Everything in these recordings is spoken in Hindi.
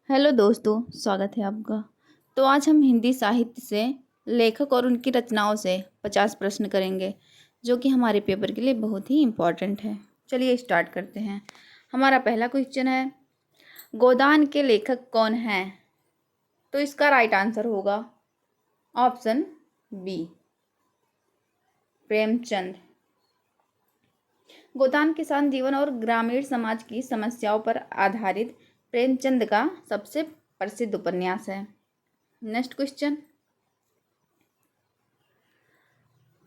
हेलो दोस्तों, स्वागत है आपका। तो आज हम हिंदी साहित्य से लेखक और उनकी रचनाओं से 50 प्रश्न करेंगे, जो कि हमारे पेपर के लिए बहुत ही इम्पोर्टेंट है। चलिए स्टार्ट करते हैं। हमारा पहला क्वेश्चन है, गोदान के लेखक कौन हैं? तो इसका राइट आंसर होगा ऑप्शन बी, प्रेमचंद। गोदान किसान जीवन और ग्रामीण समाज की समस्याओं पर आधारित प्रेमचंद का सबसे प्रसिद्ध उपन्यास है। नेक्स्ट क्वेश्चन,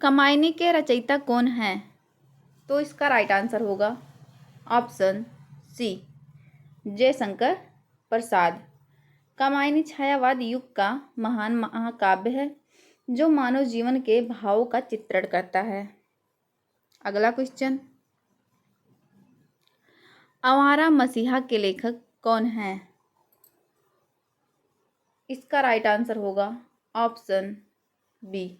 कामायनी के रचयिता कौन हैं? तो इसका राइट आंसर होगा ऑप्शन सी, जयशंकर प्रसाद। कामायनी छायावाद युग का महान महाकाव्य है, जो मानव जीवन के भावों का चित्रण करता है। अगला क्वेश्चन, आवारा मसीहा के लेखक कौन हैं? इसका राइट आंसर होगा ऑप्शन बी,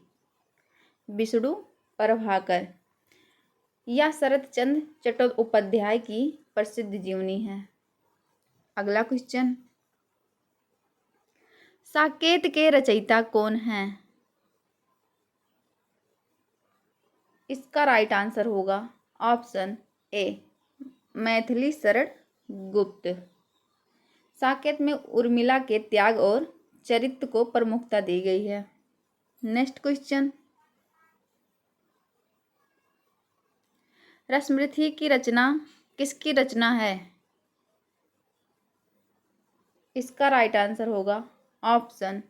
विष्णु प्रभाकर। यह शरत चंद्र चट्टोपाध्याय की प्रसिद्ध जीवनी है। अगला क्वेश्चन, साकेत के रचयिता कौन हैं? इसका राइट आंसर होगा ऑप्शन ए, मैथिली शरण गुप्त। साकेत में उर्मिला के त्याग और चरित्र को प्रमुखता दी गई है। नेक्स्ट क्वेश्चन, रसमृति की रचना किसकी रचना है? इसका राइट आंसर होगा ऑप्शन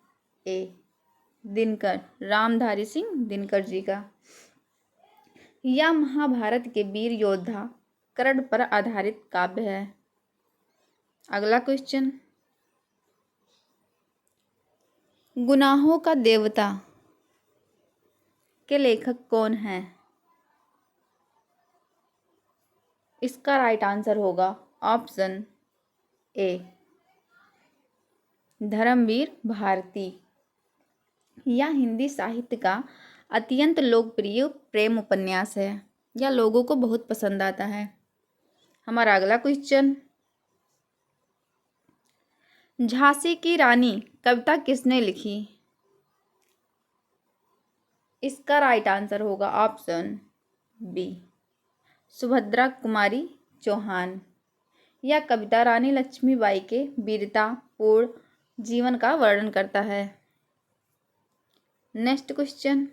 ए, दिनकर, रामधारी सिंह दिनकर जी का। यह महाभारत के वीर योद्धा कर्ण पर आधारित काव्य है। अगला क्वेश्चन, गुनाहों का देवता के लेखक कौन हैं? इसका राइट आंसर होगा ऑप्शन ए, धर्मवीर भारती। यह हिंदी साहित्य का अत्यंत लोकप्रिय प्रेम उपन्यास है। यह लोगों को बहुत पसंद आता है। हमारा अगला क्वेश्चन, झांसी की रानी कविता किसने लिखी? इसका राइट आंसर होगा ऑप्शन बी, सुभद्रा कुमारी चौहान। यह कविता रानी लक्ष्मीबाई के वीरतापूर्ण जीवन का वर्णन करता है। नेक्स्ट क्वेश्चन,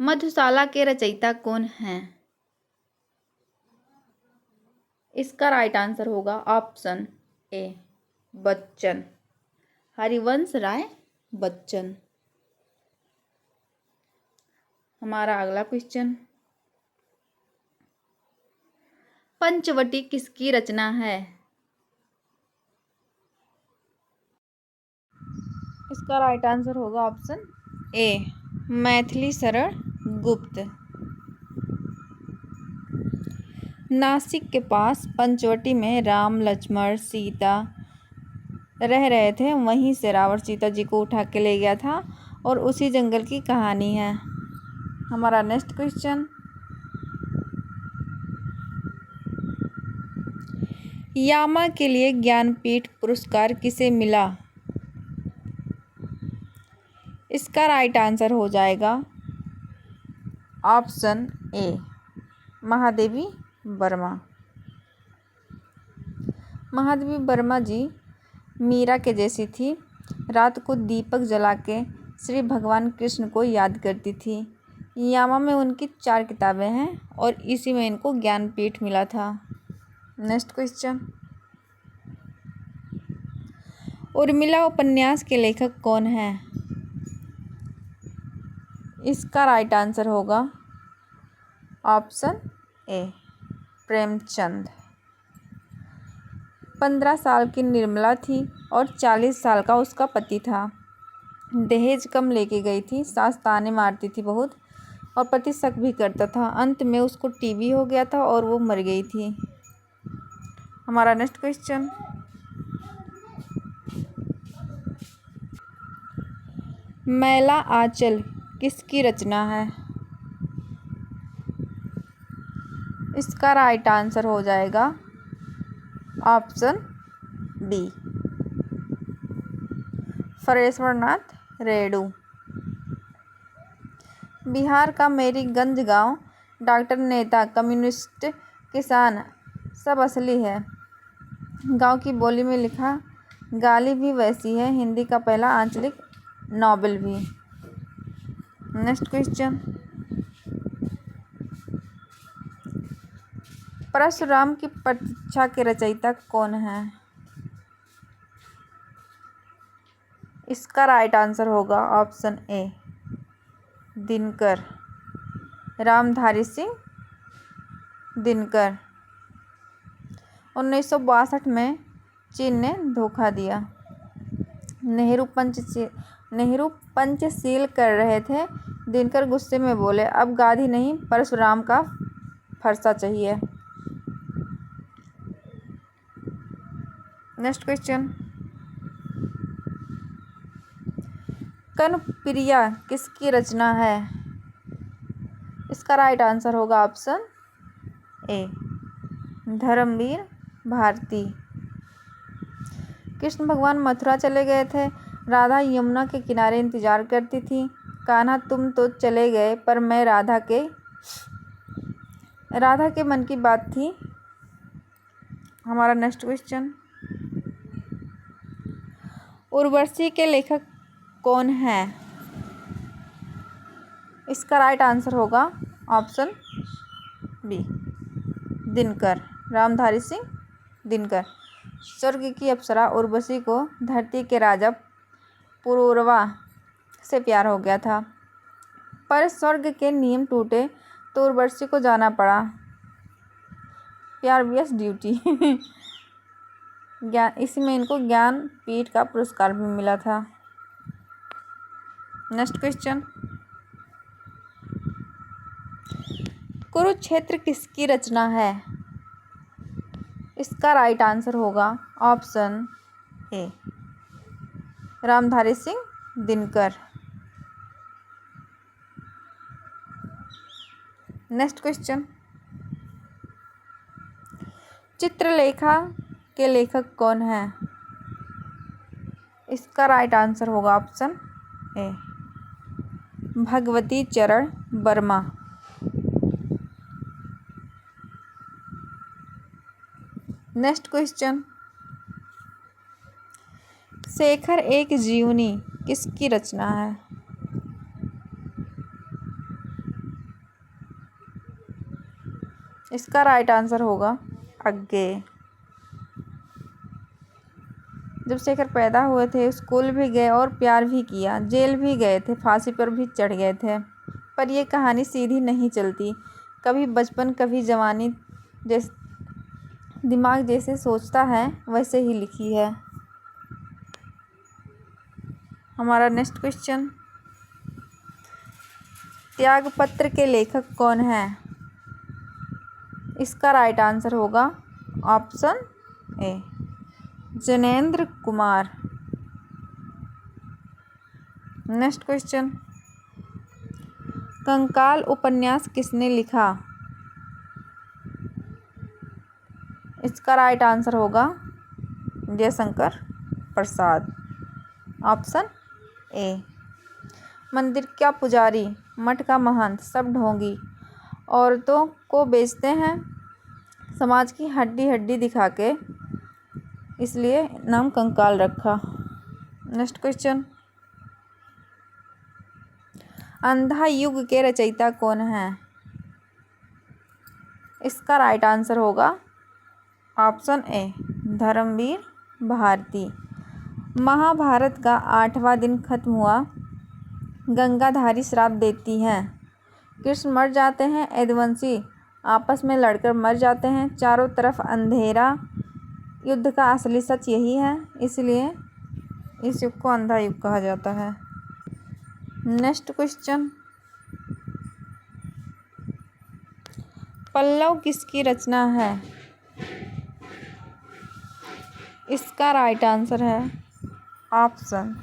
मधुशाला के रचयिता कौन हैं? इसका राइट आंसर होगा ऑप्शन ए, बच्चन, हरिवंश राय बच्चन। हमारा अगला क्वेश्चन, पंचवटी किसकी रचना है? इसका राइट आंसर होगा ऑप्शन ए, मैथिली शरण गुप्त। नासिक के पास पंचवटी में राम लक्ष्मण सीता रह रहे थे। वहीं से रावण सीता जी को उठा के ले गया था और उसी जंगल की कहानी है। हमारा नेक्स्ट क्वेश्चन, यामा के लिए ज्ञानपीठ पुरस्कार किसे मिला? इसका राइट आंसर हो जाएगा ऑप्शन ए, महादेवी वर्मा। महादेवी वर्मा जी मीरा के जैसी थी। रात को दीपक जला के श्री भगवान कृष्ण को याद करती थी। यामा में उनकी 4 किताबें हैं और इसी में इनको ज्ञानपीठ मिला था। नेक्स्ट क्वेश्चन, उर्मिला उपन्यास के लेखक कौन हैं? इसका राइट आंसर होगा ऑप्शन ए, प्रेमचंद। 15 साल की निर्मला थी और 40 साल का उसका पति था। दहेज कम लेके गई थी। सास ताने मारती थी बहुत और पति शक भी करता था। अंत में उसको टीबी हो गया था और वो मर गई थी। हमारा नेक्स्ट क्वेश्चन, मैला आंचल किसकी रचना है? इसका राइट आंसर हो जाएगा ऑप्शन बी फरेश्वरनाथ रेणु। बिहार का मेरीगंज गांव डॉक्टर, नेता, कम्युनिस्ट, किसान सब असली है। गांव की बोली में लिखा गाली भी वैसी है। हिंदी का पहला आंचलिक नॉवेल भी। नेक्स्ट क्वेश्चन, परशुराम की प्रतीक्षा के रचयिता कौन है? इसका राइट आंसर होगा ऑप्शन ए दिनकर, रामधारी सिंह दिनकर। 1962 में चीन ने धोखा दिया। नेहरू पंचशील कर रहे थे। दिनकर गुस्से में बोले, अब गांधी नहीं परशुराम का फरसा चाहिए। नेक्स्ट क्वेश्चन, कर्णप्रिया किसकी रचना है? इसका राइट आंसर होगा ऑप्शन ए धर्मवीर भारती। कृष्ण भगवान मथुरा चले गए थे। राधा यमुना के किनारे इंतजार करती थी। कान्हा तुम तो चले गए पर मैं राधा के मन की बात थी। हमारा नेक्स्ट क्वेश्चन, उर्वशी के लेखक कौन है? इसका राइट आंसर होगा ऑप्शन बी दिनकर, रामधारी सिंह दिनकर। स्वर्ग की अप्सरा उर्वशी को धरती के राजा पुरूरवा से प्यार हो गया था, पर स्वर्ग के नियम टूटे तो उर्वशी को जाना पड़ा। प्यार vs ड्यूटी। इसी में इनको ज्ञानपीठ का पुरस्कार भी मिला था। नेक्स्ट क्वेश्चन, कुरुक्षेत्र किसकी रचना है? इसका राइट आंसर होगा ऑप्शन ए रामधारी सिंह दिनकर। नेक्स्ट क्वेश्चन, चित्रलेखा के लेखक कौन है? इसका राइट आंसर होगा ऑप्शन ए भगवती चरण वर्मा। नेक्स्ट क्वेश्चन, शेखर एक जीवनी किसकी रचना है? इसका राइट आंसर होगा अज्ञेय। जब शेखर पैदा हुए थे स्कूल भी गए और प्यार भी किया, जेल भी गए थे, फांसी पर भी चढ़ गए थे, पर यह कहानी सीधी नहीं चलती। कभी बचपन कभी जवानी, जैसे दिमाग जैसे सोचता है वैसे ही लिखी है। हमारा नेक्स्ट क्वेश्चन, त्यागपत्र के लेखक कौन है? इसका राइट आंसर होगा option A Jainendra Kumar. Next question, Kankal उपन्यास किसने लिखा? इसका राइट आंसर होगा जयशंकर प्रसाद, ऑप्शन ए। मंदिर का पुजारी, मठ का महंत, सब ढोंगी, औरतों को बेचते हैं समाज की हड्डी हड्डी दिखा के, इसलिए नाम कंकाल रखा। नेक्स्ट क्वेश्चन, अंधा युग के रचयिता कौन है? इसका राइट आंसर होगा ऑप्शन ए धर्मवीर भारती। महाभारत का 8वां दिन खत्म हुआ। गंगाधारी श्राप देती हैं। कृष्ण मर जाते हैं। यदुवंशी आपस में लड़कर मर जाते हैं। चारों तरफ अंधेरा। युद्ध का असली सच यही है, इसलिए इस युग को अंधा युग कहा जाता है। नेक्स्ट क्वेश्चन, पल्लव किसकी रचना है? इसका राइट आंसर है option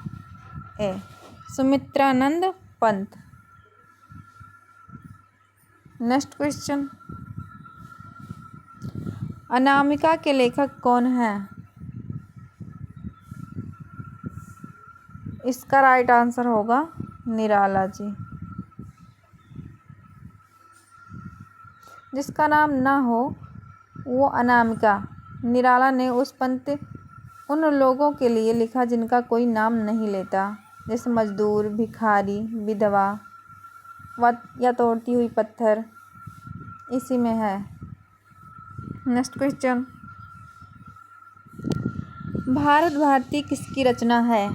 A Sumitranand Pant. Next question, Anamika के लेखक कौन है? इसका राइट आंसर होगा निराला जी। जिसका नाम ना हो वो अनामिका। निराला ने उस पंक्ति उन लोगों के लिए लिखा जिनका कोई नाम नहीं लेता, जैसे मजदूर, भिखारी, विधवा या तोड़ती हुई पत्थर, इसी में है। नेक्स्ट क्वेश्चन, भारत भारती किसकी रचना है?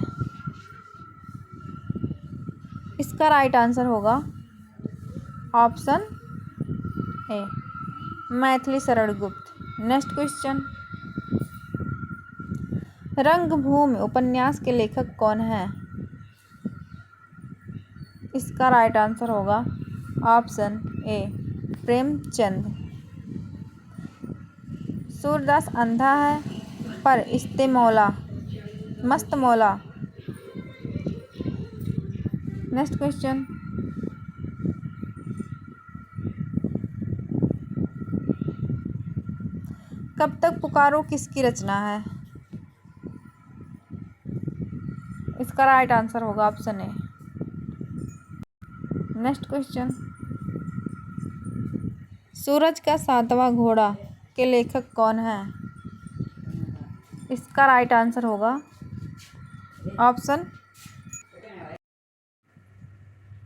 इसका राइट आंसर होगा ऑप्शन ए, मैथिली शरण गुप्त। नेक्स्ट क्वेश्चन, रंगभूमि उपन्यास के लेखक कौन है? इसका राइट आंसर होगा ऑप्शन ए, प्रेमचंद। सूरदास अंधा है पर इस्ते मौला मस्त मौला। नेक्स्ट क्वेश्चन, कब तक पुकारो किसकी रचना है? इसका राइट आंसर होगा option A. Next question, Suraj Ka Satvan Ghoda के लेखक कौन है? इसका राइट आंसर होगा option.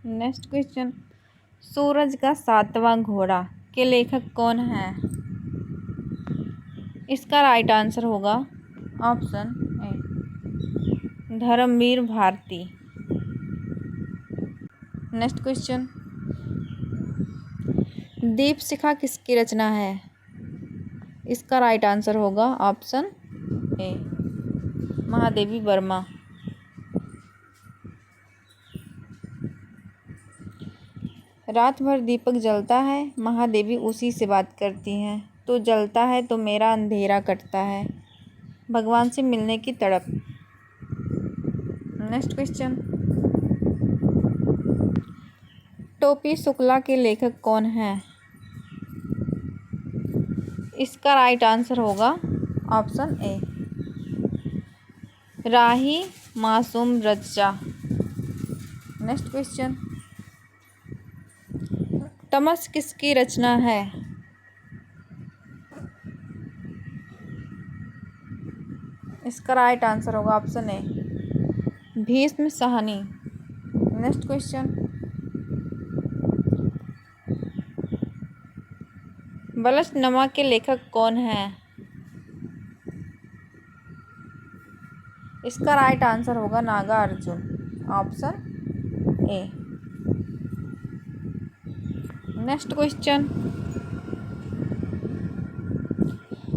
Next question, Suraj Ka Satvan Ghoda के लेखक कौन है? इसका राइट आंसर होगा option A, Dharmvir Bharati. Next question, Deepshikha किसकी रचना है? इसका राइट आंसर होगा ऑप्शन ए, महादेवी वर्मा। रात भर दीपक जलता है, महादेवी उसी से बात करती हैं, तो जलता है तो मेरा अंधेरा कटता है, भगवान से मिलने की तड़प। नेक्स्ट क्वेश्चन, टोपी शुक्ला के लेखक कौन है? इसका राइट आंसर होगा option A, Rahi Masoom Raza. Next question, Tamas किसकी रचना है? इसका राइट आंसर होगा option A, Bhisham Sahni. Next question, Balchanama के लेखक कौन है? इसका राइट आंसर होगा Nagarjun, option A. Next question,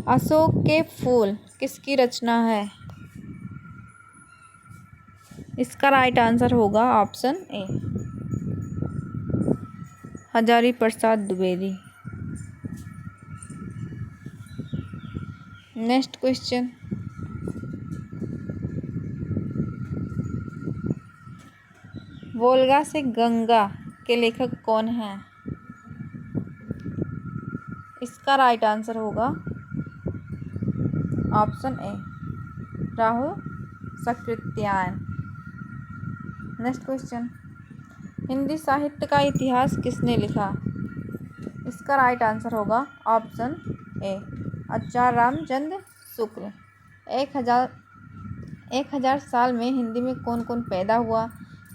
Ashok ke Phool किसकी रचना है? इसका राइट आंसर होगा option A, Hazari Prasad Dwivedi. Next question, Volga se Ganga के लेखक कौन है? इसका राइट आंसर होगा option A, Rahul Sankrityayan. Next question, Hindi Sahitya ka Itihas किसने लिखा? इसका राइट आंसर होगा ऑप्शन ए, आचार्य रामचंद्र शुक्ल। 1000 साल में हिंदी में कौन कौन पैदा हुआ?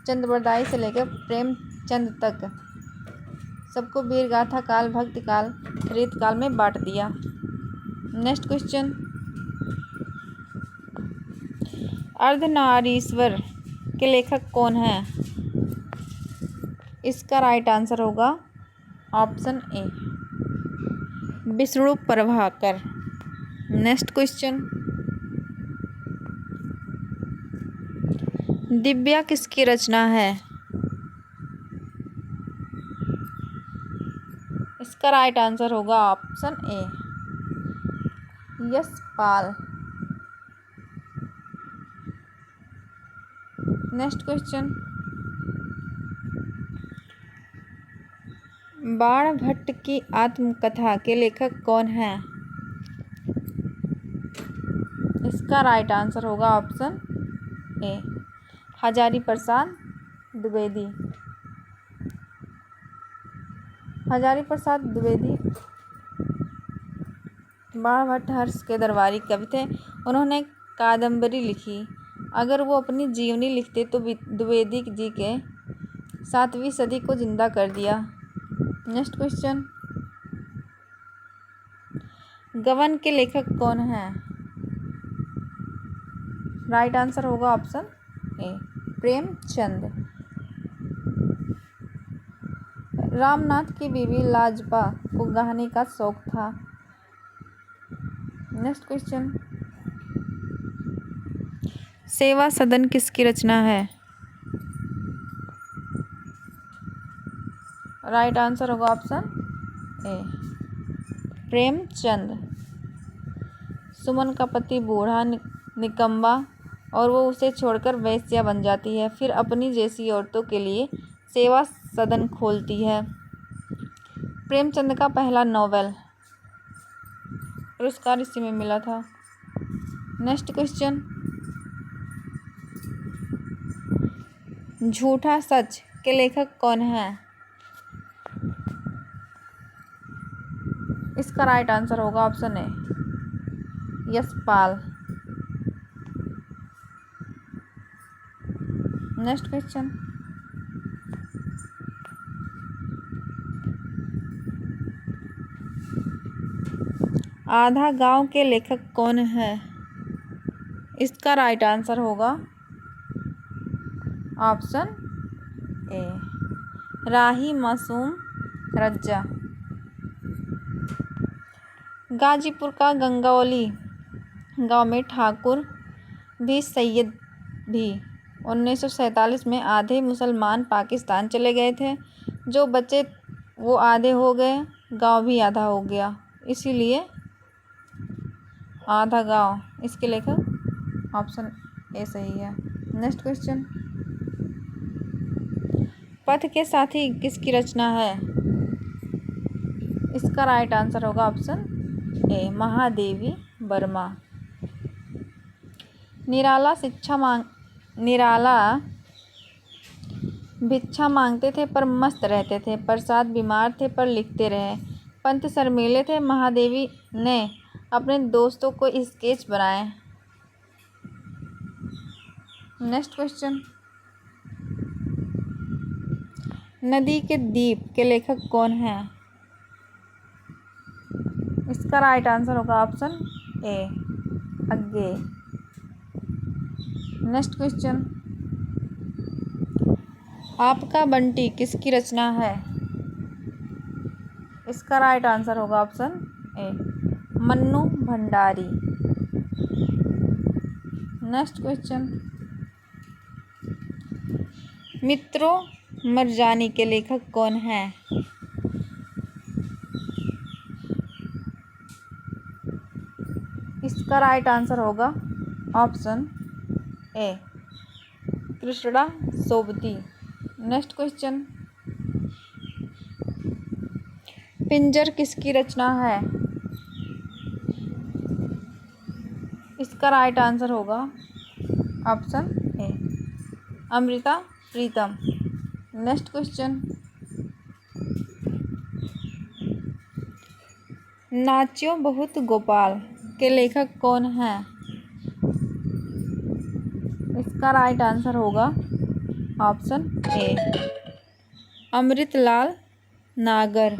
चंद्रबरदाई से लेकर प्रेमचंद तक सबको वीर गाथा काल, भक्ति काल, रीत काल में बांट दिया। नेक्स्ट क्वेश्चन, अर्धनारीश्वर के लेखक कौन है? इसका राइट आंसर होगा ऑप्शन ए, विष्णु प्रभाकर। नेक्स्ट क्वेश्चन, दिव्या किसकी रचना है? इसका राइट आंसर होगा ऑप्शन ए, यशपाल। नेक्स्ट क्वेश्चन, बाणभट्ट की आत्मकथा के लेखक कौन है? इसका राइट आंसर होगा ऑप्शन ए, हजारी प्रसाद द्विवेदी। हजारी प्रसाद द्विवेदी बाणभट्ट हर्ष के दरबारी कवि थे। उन्होंने कादम्बरी लिखी। अगर वो अपनी जीवनी लिखते तो द्विवेदी जी के 7वीं सदी को जिंदा कर दिया। नेक्स्ट क्वेश्चन, गबन के लेखक कौन हैं? राइट आंसर होगा ऑप्शन ए, प्रेमचंद। रामनाथ की बीवी लाजपा को गाने का शौक था। नेक्स्ट क्वेश्चन, सेवा सदन किसकी रचना है? राइट आंसर होगा ऑप्शन ए, प्रेमचंद। सुमन का पति बूढ़ा निकम्मा और वो उसे छोड़कर वेश्या बन जाती है, फिर अपनी जैसी औरतों के लिए सेवा सदन खोलती है। प्रेमचंद का पहला नोवेल पुरस्कार इसी में मिला था। नेक्स्ट क्वेश्चन, झूठा सच के लेखक कौन है? इसका राइट आंसर होगा ऑप्शन ए, यशपाल। नेक्स्ट क्वेश्चन, आधा गांव के लेखक कौन है? इसका राइट आंसर होगा ऑप्शन ए, राही मासूम रज्जा। गाजीपुर का गंगावली गांव में ठाकुर भी सैयद भी 1947 में आधे मुसलमान पाकिस्तान चले गए थे। जो बचे वो आधे हो गए, गांव भी आधा हो गया, इसीलिए आधा गांव। इसके लेखक ऑप्शन ए सही है। नेक्स्ट क्वेश्चन, पथ के साथी किसकी रचना है? इसका राइट आंसर होगा ऑप्शन ए, महादेवी वर्मा। निराला भिक्षा मांगते थे पर मस्त रहते थे। प्रसाद बीमार थे पर लिखते रहे। पंत शर्मीले थे, महादेवी ने अपने दोस्तों को स्केच बनाए। नेक्स्ट क्वेश्चन, नदी के दीप के लेखक कौन हैं? इसका राइट आंसर होगा option A, Agyeya. Next question, Aapka Bunty किसकी रचना है? इसका राइट आंसर होगा option A, Mannu Bhandari. Next question, Mitro Marjani के लेखक कौन हैं? इसका राइट आंसर होगा option A, Krishna Sobti. Next question, Pinjar किसकी रचना है? इसका राइट आंसर होगा option A, Amrita Pritam. Next question, Nachyo Bahut Gopal के लेखक कौन हैं? इसका राइट आंसर होगा ऑप्शन ए, अमृतलाल नागर।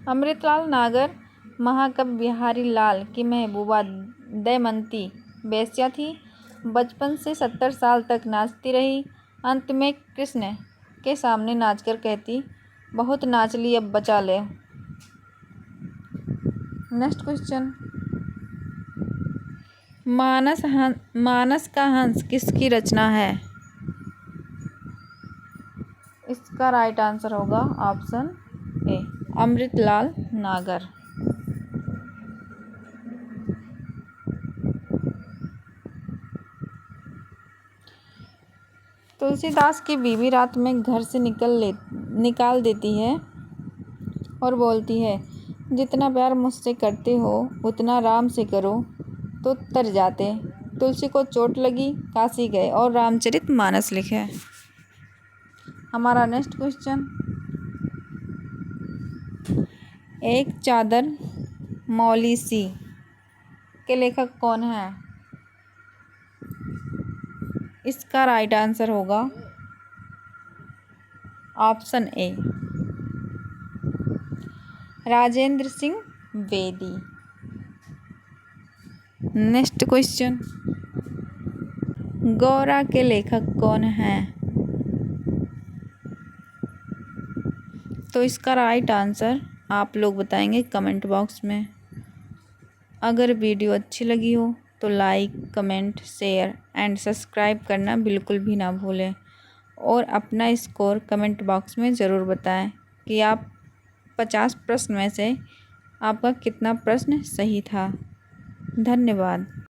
अमृतलाल नागर महाकवि बिहारी लाल की महबूबा दमयंती वेश्या थी। बचपन से 70 साल तक नाचती रही। अंत में कृष्ण के सामने नाचकर कहती, बहुत नाच ली, अब बचा ले। नेक्स्ट क्वेश्चन, मानस का हंस किसकी रचना है? इसका राइट आंसर होगा ऑप्शन ए, अमृतलाल नागर। तुलसीदास की बीवी रात में घर से निकाल देती है और बोलती है, जितना प्यार मुझसे करते हो उतना राम से करो तो तर जाते। तुलसी को चोट लगी, काशी गए और रामचरितमानस लिखे। हमारा नेक्स्ट क्वेश्चन, एक चादर मौली सी के लेखक कौन है? इसका राइट आंसर होगा ऑप्शन ए, राजेंद्र सिंह बेदी। नेक्स्ट क्वेश्चन, गौरा के लेखक कौन हैं? तो इसका राइट आंसर आप लोग बताएंगे कमेंट बॉक्स में। अगर वीडियो अच्छी लगी हो तो like, comment, share and subscribe करना बिल्कुल भी ना भूलें और अपना स्कोर कमेंट बॉक्स में ज़रूर बताएं कि आप 50 प्रश्न में से आपका कितना प्रश्न सही था। धन्यवाद।